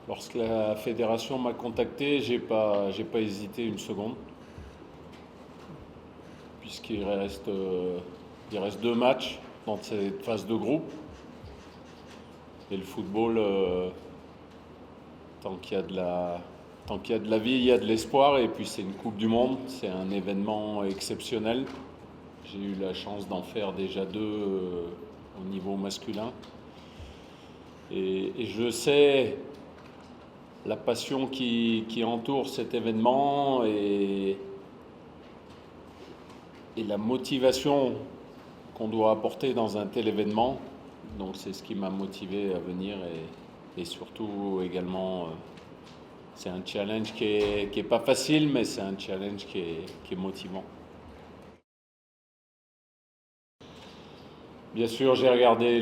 Lorsque la fédération m'a contacté, j'ai pas hésité une seconde, il reste 2 matchs dans cette phase de groupe. Et le football, tant qu'il y a tant qu'il y a de la vie, il y a de l'espoir. Et puis c'est une Coupe du Monde, c'est un événement exceptionnel. J'ai eu la chance d'en faire déjà 2 au niveau masculin. Et je sais la passion qui entoure cet événement et la motivation qu'on doit apporter dans un tel événement. Donc c'est ce qui m'a motivé à venir et surtout également c'est un challenge qui est pas facile, mais c'est un challenge qui est motivant. Bien sûr, j'ai regardé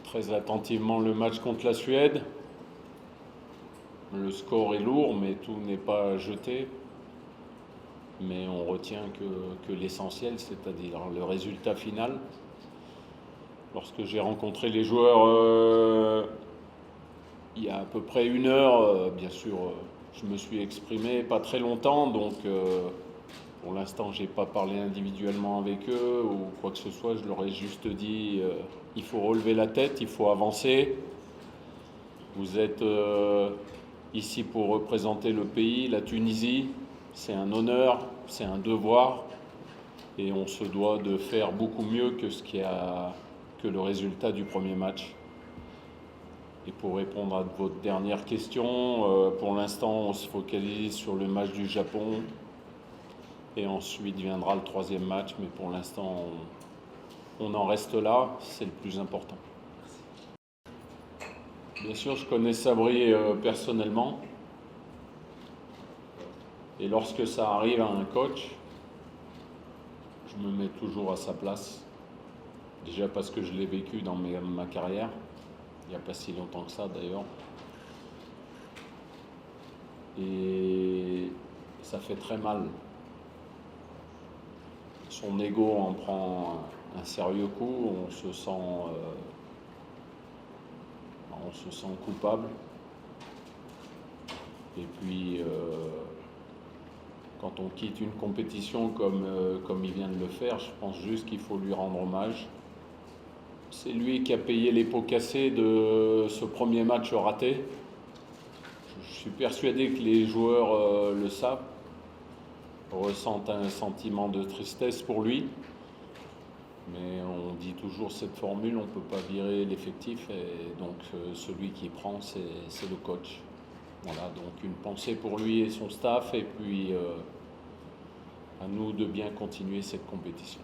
très attentivement le match contre la Suède. Le score est lourd, mais tout n'est pas jeté. Mais on retient que l'essentiel, c'est-à-dire le résultat final. Lorsque j'ai rencontré les joueurs il y a à peu près 1 heure, bien sûr, je me suis exprimé pas très longtemps, donc pour l'instant, je n'ai pas parlé individuellement avec eux ou quoi que ce soit. Je leur ai juste dit il faut relever la tête, il faut avancer. Vous êtes ici pour représenter le pays, la Tunisie. C'est un honneur, c'est un devoir. Et on se doit de faire beaucoup mieux que le résultat du premier match. Et pour répondre à votre dernière question, pour l'instant, on se focalise sur le match du Japon. Et ensuite viendra le 3e match. Mais pour l'instant, on en reste là. C'est le plus important. Bien sûr, je connais Sabri personnellement. Et lorsque ça arrive à un coach, je me mets toujours à sa place. Déjà parce que je l'ai vécu dans ma carrière. Il n'y a pas si longtemps que ça d'ailleurs. Et ça fait très mal. Son ego en prend un sérieux coup, on se sent coupable. Et puis, quand on quitte une compétition comme il vient de le faire, je pense juste qu'il faut lui rendre hommage. C'est lui qui a payé les pots cassés de ce premier match raté. Je suis persuadé que les joueurs le savent, ressentent un sentiment de tristesse pour lui. Mais on dit toujours cette formule, on ne peut pas virer l'effectif, et donc celui qui prend, c'est le coach. Voilà, donc une pensée pour lui et son staff, et puis à nous de bien continuer cette compétition.